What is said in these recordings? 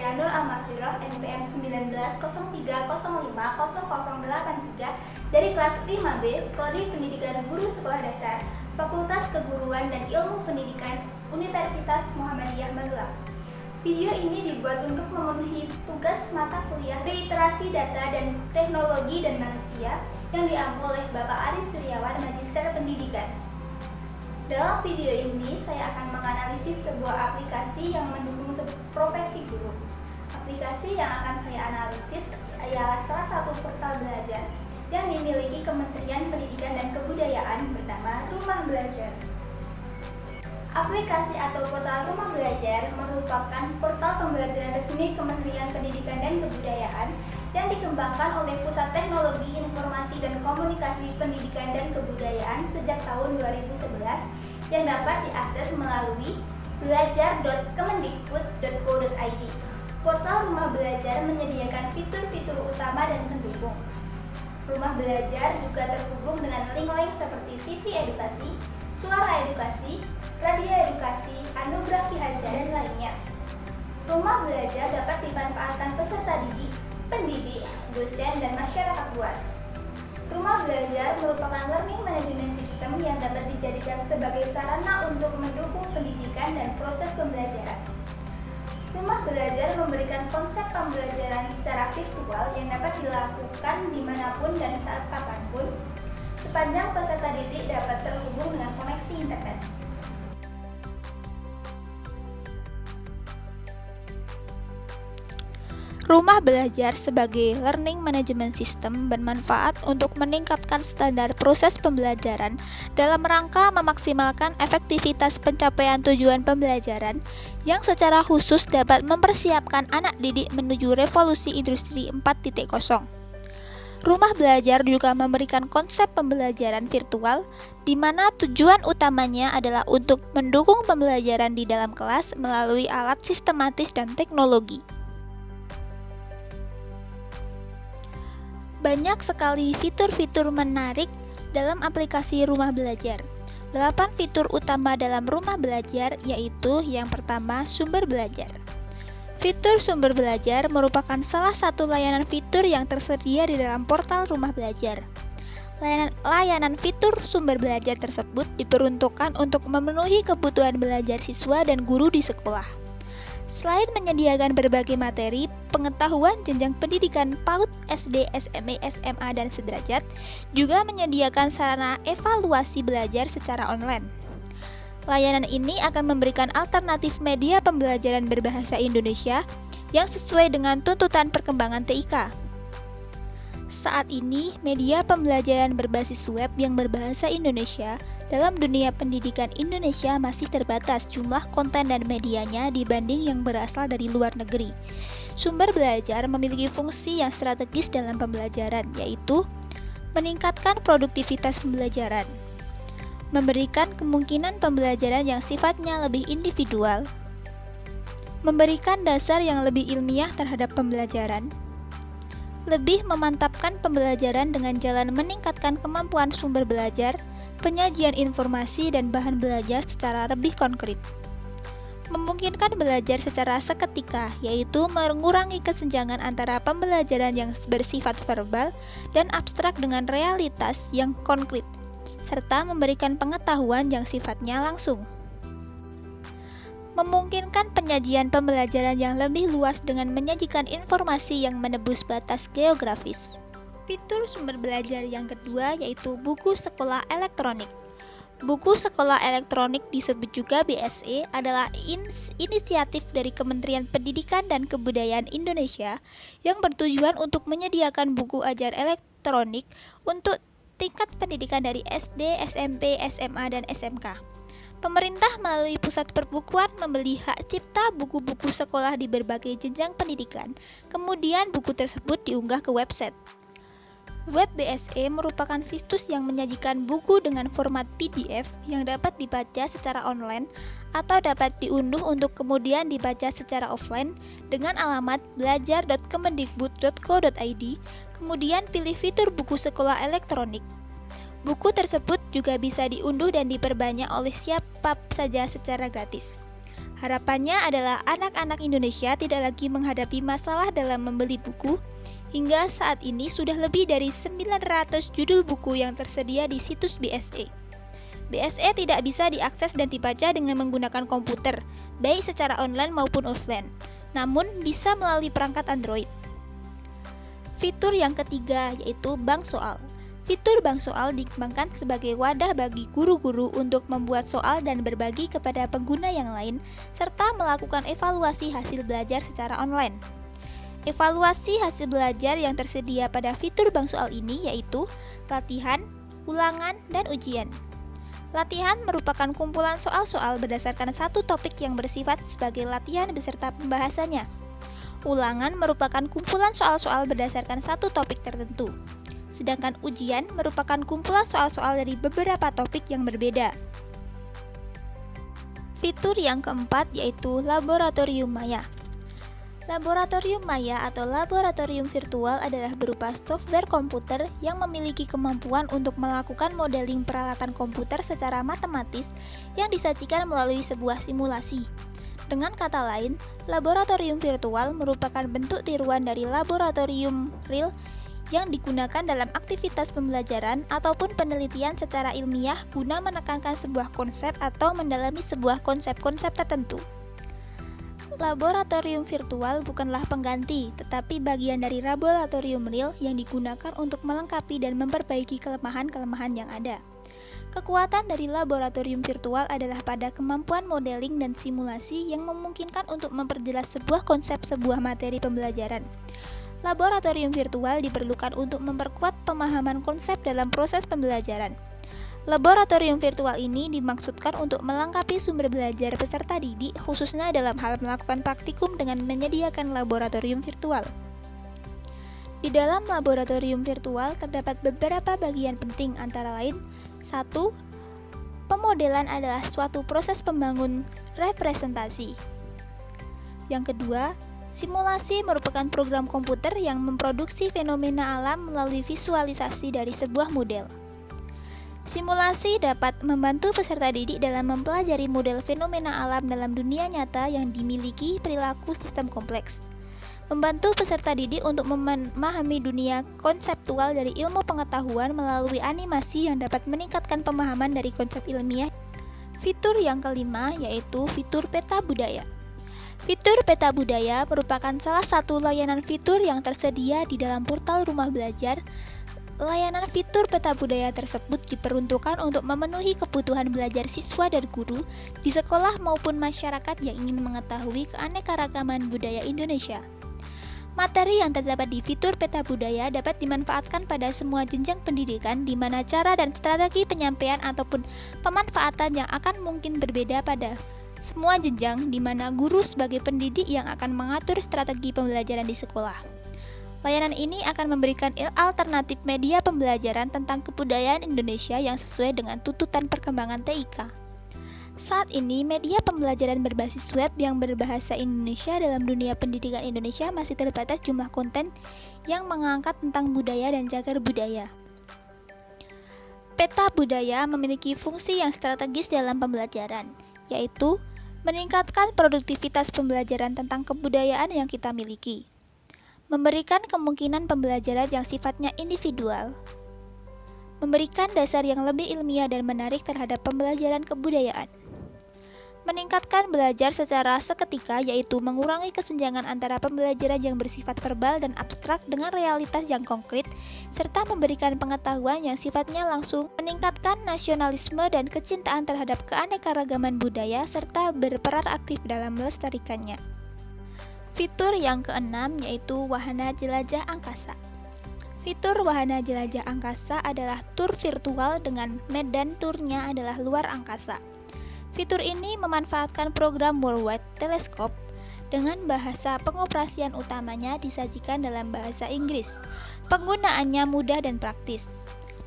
saya Nur Al-Mahfiroh, NPM 1903050083 dari kelas 5B, Prodi Pendidikan Guru Sekolah Dasar, Fakultas Keguruan dan Ilmu Pendidikan Universitas Muhammadiyah Magelang. Video ini dibuat untuk memenuhi tugas mata kuliah Literasi Data dan Teknologi dan Manusia yang diampu oleh Bapak Aris Suryawan, Magister Pendidikan. Dalam video ini, saya akan menganalisis sebuah aplikasi yang mendukung profesi guru. Aplikasi yang akan saya analisis ialah salah satu portal belajar yang dimiliki Kementerian Pendidikan dan Kebudayaan bernama Rumah Belajar. Aplikasi atau portal Rumah Belajar merupakan portal pembelajaran resmi Kementerian Pendidikan dan Kebudayaan yang dikembangkan oleh Pusat Teknologi Informasi dan Komunikasi Pendidikan dan Kebudayaan sejak tahun 2011 yang dapat diakses melalui belajar.kemendikbud.go.id. Portal Rumah Belajar menyediakan fitur-fitur utama dan pendukung. Rumah Belajar juga terhubung dengan link-link seperti TV Edukasi, Suara Edukasi, Radio Edukasi, Anugerah Ki Hajar, dan lainnya. Rumah Belajar dapat dimanfaatkan peserta didik, pendidik, dosen, dan masyarakat luas. Rumah Belajar merupakan learning management system yang dapat dijadikan sebagai sarana untuk mendukung pendidikan dan proses pembelajaran. Rumah Belajar memberikan konsep pembelajaran secara virtual yang dapat dilakukan dimanapun dan saat kapanpun, sepanjang peserta didik dapat terhubung dengan koneksi internet. Rumah Belajar sebagai learning management system bermanfaat untuk meningkatkan standar proses pembelajaran dalam rangka memaksimalkan efektivitas pencapaian tujuan pembelajaran yang secara khusus dapat mempersiapkan anak didik menuju revolusi industri 4.0. Rumah Belajar juga memberikan konsep pembelajaran virtual di mana tujuan utamanya adalah untuk mendukung pembelajaran di dalam kelas melalui alat sistematis dan teknologi. Banyak sekali fitur-fitur menarik dalam aplikasi Rumah Belajar. 8 fitur utama dalam Rumah Belajar yaitu yang pertama, sumber belajar. Fitur sumber belajar merupakan salah satu layanan fitur yang tersedia di dalam portal Rumah Belajar. Layanan fitur sumber belajar tersebut diperuntukkan untuk memenuhi kebutuhan belajar siswa dan guru di sekolah. Selain menyediakan berbagai materi pengetahuan jenjang pendidikan PAUD, SD, SMP, SMA, dan sederajat, juga menyediakan sarana evaluasi belajar secara online. Layanan ini akan memberikan alternatif media pembelajaran berbahasa Indonesia yang sesuai dengan tuntutan perkembangan TIK. Saat ini, media pembelajaran berbasis web yang berbahasa Indonesia dalam dunia pendidikan Indonesia masih terbatas jumlah konten dan medianya dibanding yang berasal dari luar negeri. Sumber belajar memiliki fungsi yang strategis dalam pembelajaran, yaitu meningkatkan produktivitas pembelajaran, memberikan kemungkinan pembelajaran yang sifatnya lebih individual, memberikan dasar yang lebih ilmiah terhadap pembelajaran, lebih memantapkan pembelajaran dengan jalan meningkatkan kemampuan sumber belajar, penyajian informasi dan bahan belajar secara lebih konkret. Memungkinkan belajar secara seketika, yaitu mengurangi kesenjangan antara pembelajaran yang bersifat verbal dan abstrak dengan realitas yang konkret, serta memberikan pengetahuan yang sifatnya langsung. Memungkinkan penyajian pembelajaran yang lebih luas dengan menyajikan informasi yang menembus batas geografis. Fitur sumber belajar yang kedua yaitu buku sekolah elektronik. Buku sekolah elektronik disebut juga BSE adalah inisiatif dari Kementerian Pendidikan dan Kebudayaan Indonesia yang bertujuan untuk menyediakan buku ajar elektronik untuk tingkat pendidikan dari SD, SMP, SMA, dan SMK. Pemerintah melalui Pusat Perbukuan membeli hak cipta buku-buku sekolah di berbagai jenjang pendidikan. Kemudian buku tersebut diunggah ke website. Web BSE merupakan situs yang menyajikan buku dengan format PDF yang dapat dibaca secara online atau dapat diunduh untuk kemudian dibaca secara offline dengan alamat belajar.kemendikbud.go.id, kemudian pilih fitur buku sekolah elektronik. Buku tersebut juga bisa diunduh dan diperbanyak oleh siapa saja secara gratis. Harapannya adalah anak-anak Indonesia tidak lagi menghadapi masalah dalam membeli buku. Hingga saat ini sudah lebih dari 900 judul buku yang tersedia di situs BSE. BSE tidak bisa diakses dan dibaca dengan menggunakan komputer, baik secara online maupun offline, namun bisa melalui perangkat Android. Fitur yang ketiga yaitu bank soal. Fitur bank soal dikembangkan sebagai wadah bagi guru-guru untuk membuat soal dan berbagi kepada pengguna yang lain, serta melakukan evaluasi hasil belajar secara online. Evaluasi hasil belajar yang tersedia pada fitur bank soal ini yaitu latihan, ulangan, dan ujian. Latihan merupakan kumpulan soal-soal berdasarkan satu topik yang bersifat sebagai latihan beserta pembahasannya. Ulangan merupakan kumpulan soal-soal berdasarkan satu topik tertentu. Sedangkan ujian merupakan kumpulan soal-soal dari beberapa topik yang berbeda. Fitur yang keempat yaitu Laboratorium Maya. Laboratorium Maya atau laboratorium virtual adalah berupa software komputer yang memiliki kemampuan untuk melakukan modeling peralatan komputer secara matematis yang disajikan melalui sebuah simulasi. Dengan kata lain, laboratorium virtual merupakan bentuk tiruan dari laboratorium real yang digunakan dalam aktivitas pembelajaran ataupun penelitian secara ilmiah guna menekankan sebuah konsep atau mendalami sebuah konsep-konsep tertentu. Laboratorium virtual bukanlah pengganti, tetapi bagian dari laboratorium real yang digunakan untuk melengkapi dan memperbaiki kelemahan-kelemahan yang ada. Kekuatan dari laboratorium virtual adalah pada kemampuan modeling dan simulasi yang memungkinkan untuk memperjelas sebuah konsep sebuah materi pembelajaran. Laboratorium virtual diperlukan untuk memperkuat pemahaman konsep dalam proses pembelajaran. Laboratorium virtual ini dimaksudkan untuk melengkapi sumber belajar peserta didik, khususnya dalam hal melakukan praktikum dengan menyediakan laboratorium virtual. Di dalam laboratorium virtual terdapat beberapa bagian penting antara lain 1. Pemodelan adalah suatu proses pembangun representasi. Yang kedua, simulasi merupakan program komputer yang memproduksi fenomena alam melalui visualisasi dari sebuah model. Simulasi dapat membantu peserta didik dalam mempelajari model fenomena alam dalam dunia nyata yang dimiliki perilaku sistem kompleks. Membantu peserta didik untuk memahami dunia konseptual dari ilmu pengetahuan melalui animasi yang dapat meningkatkan pemahaman dari konsep ilmiah. Fitur yang kelima yaitu fitur peta budaya. Fitur peta budaya merupakan salah satu layanan fitur yang tersedia di dalam portal Rumah Belajar. Layanan fitur peta budaya tersebut diperuntukkan untuk memenuhi kebutuhan belajar siswa dan guru di sekolah maupun masyarakat yang ingin mengetahui keanekaragaman budaya Indonesia. Materi yang terdapat di fitur peta budaya dapat dimanfaatkan pada semua jenjang pendidikan di mana cara dan strategi penyampaian ataupun pemanfaatan yang akan mungkin berbeda pada semua jenjang di mana guru sebagai pendidik yang akan mengatur strategi pembelajaran di sekolah. Layanan ini akan memberikan alternatif media pembelajaran tentang kebudayaan Indonesia yang sesuai dengan tuntutan perkembangan TIK. Saat ini, media pembelajaran berbasis web yang berbahasa Indonesia dalam dunia pendidikan Indonesia masih terbatas jumlah konten yang mengangkat tentang budaya dan cagar budaya. Peta budaya memiliki fungsi yang strategis dalam pembelajaran, yaitu meningkatkan produktivitas pembelajaran tentang kebudayaan yang kita miliki, memberikan kemungkinan pembelajaran yang sifatnya individual, memberikan dasar yang lebih ilmiah dan menarik terhadap pembelajaran kebudayaan, meningkatkan belajar secara seketika yaitu mengurangi kesenjangan antara pembelajaran yang bersifat verbal dan abstrak dengan realitas yang konkret, serta memberikan pengetahuan yang sifatnya langsung, meningkatkan nasionalisme dan kecintaan terhadap keanekaragaman budaya, serta berperan aktif dalam melestarikannya. Fitur yang keenam yaitu wahana jelajah angkasa. Fitur wahana jelajah angkasa adalah tur virtual dengan medan turnya adalah luar angkasa. Fitur ini memanfaatkan program Worldwide Telescope dengan bahasa pengoperasian utamanya disajikan dalam bahasa Inggris. Penggunaannya mudah dan praktis.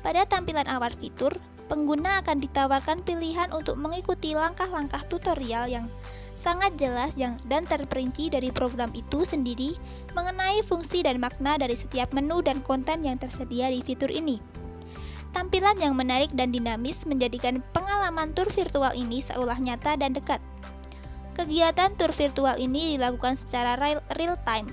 Pada tampilan awal fitur, pengguna akan ditawarkan pilihan untuk mengikuti langkah-langkah tutorial yang sangat jelas dan terperinci dari program itu sendiri mengenai fungsi dan makna dari setiap menu dan konten yang tersedia di fitur ini. Tampilan yang menarik dan dinamis menjadikan pengalaman tur virtual ini seolah nyata dan dekat. Kegiatan tur virtual ini dilakukan secara real time.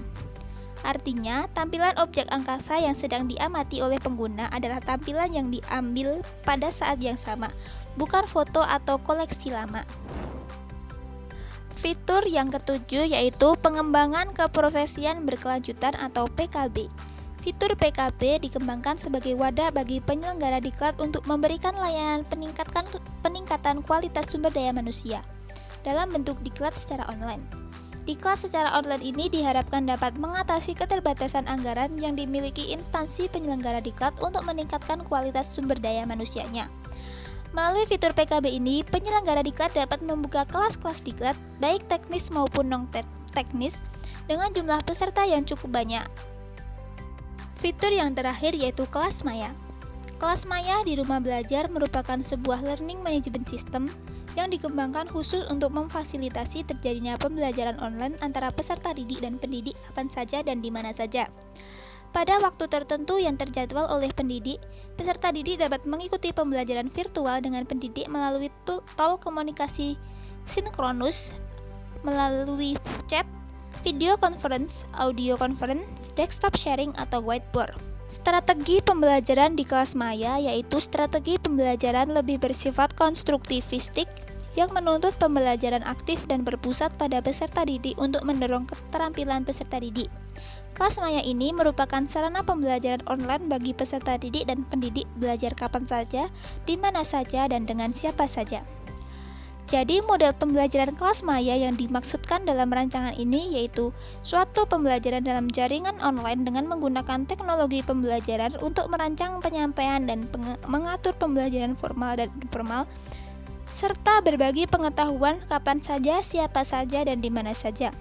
Artinya, tampilan objek angkasa yang sedang diamati oleh pengguna adalah tampilan yang diambil pada saat yang sama, bukan foto atau koleksi lama. Fitur yang ketujuh yaitu pengembangan keprofesian berkelanjutan atau PKB. Fitur PKB dikembangkan sebagai wadah bagi penyelenggara diklat untuk memberikan layanan peningkatan kualitas sumber daya manusia dalam bentuk diklat secara online. Diklat secara online ini diharapkan dapat mengatasi keterbatasan anggaran yang dimiliki instansi penyelenggara diklat untuk meningkatkan kualitas sumber daya manusianya. Melalui fitur PKB ini, penyelenggara diklat dapat membuka kelas-kelas diklat, baik teknis maupun non-teknis, dengan jumlah peserta yang cukup banyak. Fitur yang terakhir yaitu kelas maya. Kelas maya di rumah belajar merupakan sebuah learning management system yang dikembangkan khusus untuk memfasilitasi terjadinya pembelajaran online antara peserta didik dan pendidik kapan saja dan di mana saja. Pada waktu tertentu yang terjadwal oleh pendidik, peserta didik dapat mengikuti pembelajaran virtual dengan pendidik melalui tol komunikasi sinkronus, melalui chat, video conference, audio conference, desktop sharing, atau whiteboard. Strategi pembelajaran di kelas maya yaitu strategi pembelajaran lebih bersifat konstruktivistik yang menuntut pembelajaran aktif dan berpusat pada peserta didik untuk mendorong keterampilan peserta didik. Kelas maya ini merupakan sarana pembelajaran online bagi peserta didik dan pendidik belajar kapan saja, di mana saja, dan dengan siapa saja. Jadi, model pembelajaran kelas maya yang dimaksudkan dalam rancangan ini yaitu suatu pembelajaran dalam jaringan online dengan menggunakan teknologi pembelajaran untuk merancang penyampaian dan mengatur pembelajaran formal dan informal, serta berbagi pengetahuan kapan saja, siapa saja, dan di mana saja.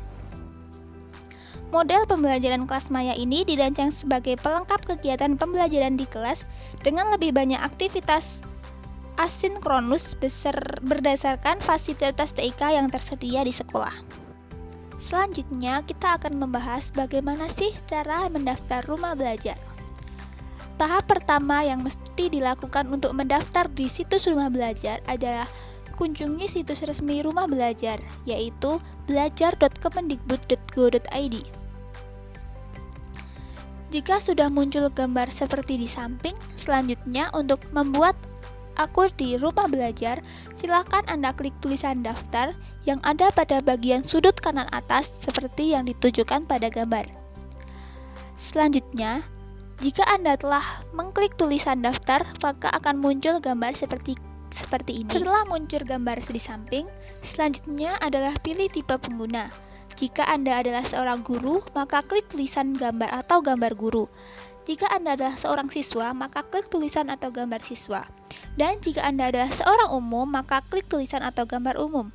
Model pembelajaran kelas maya ini dirancang sebagai pelengkap kegiatan pembelajaran di kelas dengan lebih banyak aktivitas asinkronus berdasarkan fasilitas TIK yang tersedia di sekolah. Selanjutnya, kita akan membahas bagaimana sih cara mendaftar rumah belajar. Tahap pertama yang mesti dilakukan untuk mendaftar di situs rumah belajar adalah kunjungi situs resmi rumah belajar, yaitu belajar.kemendikbud.go.id. Jika sudah muncul gambar seperti di samping, selanjutnya untuk membuat akun di rumah belajar, silakan Anda klik tulisan daftar yang ada pada bagian sudut kanan atas seperti yang ditujukan pada gambar. Selanjutnya, jika Anda telah mengklik tulisan daftar, maka akan muncul gambar seperti ini. Setelah muncul gambar di samping, selanjutnya adalah pilih tipe pengguna. Jika Anda adalah seorang guru, maka klik tulisan gambar atau gambar guru. Jika Anda adalah seorang siswa, maka klik tulisan atau gambar siswa. Dan jika Anda adalah seorang umum, maka klik tulisan atau gambar umum.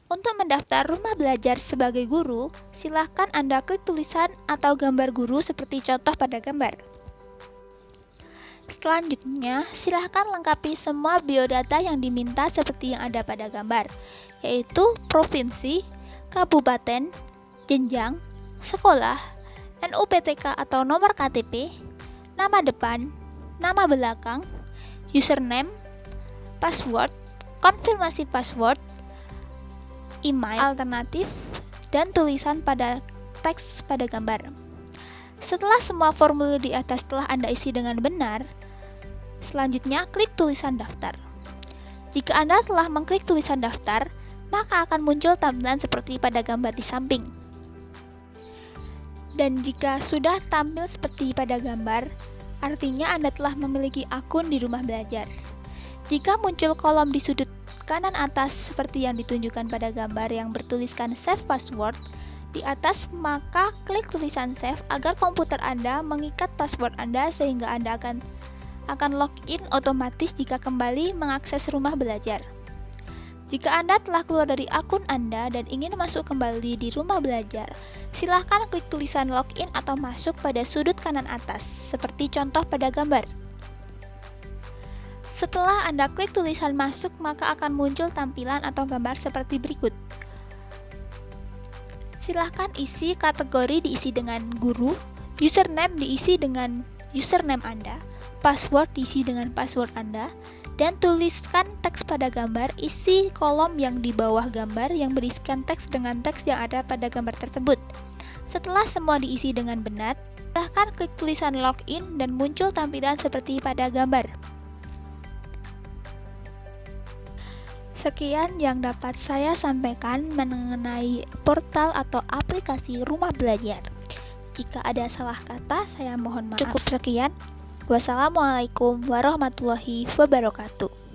Untuk mendaftar rumah belajar sebagai guru, silahkan Anda klik tulisan atau gambar guru seperti contoh pada gambar. Selanjutnya, silahkan lengkapi semua biodata yang diminta seperti yang ada pada gambar, yaitu provinsi, kabupaten, jenjang, sekolah, NUPTK atau nomor KTP, nama depan, nama belakang, username, password, konfirmasi password, email alternatif, dan tulisan pada teks pada gambar. Setelah semua formulir di atas telah Anda isi dengan benar, selanjutnya klik tulisan daftar. Jika Anda telah mengklik tulisan daftar, maka akan muncul tampilan seperti pada gambar di samping. Dan jika sudah tampil seperti pada gambar, artinya Anda telah memiliki akun di rumah belajar. Jika muncul kolom di sudut kanan atas seperti yang ditunjukkan pada gambar yang bertuliskan save password di atas, maka klik tulisan save agar komputer Anda mengikat password Anda sehingga Anda akan login otomatis jika kembali mengakses rumah belajar. Jika Anda telah keluar dari akun Anda dan ingin masuk kembali di rumah belajar, silahkan klik tulisan login atau masuk pada sudut kanan atas, seperti contoh pada gambar. Setelah Anda klik tulisan masuk, maka akan muncul tampilan atau gambar seperti berikut. Silahkan isi kategori diisi dengan guru, username diisi dengan username Anda, password diisi dengan password Anda, dan tuliskan teks pada gambar. Isi kolom yang di bawah gambar yang berisikan teks dengan teks yang ada pada gambar tersebut. Setelah semua diisi dengan benar, silahkan klik tulisan login dan muncul tampilan seperti pada gambar. Sekian yang dapat saya sampaikan mengenai portal atau aplikasi Rumah Belajar. Jika ada salah kata, saya mohon maaf. Cukup sekian. Wassalamualaikum warahmatullahi wabarakatuh.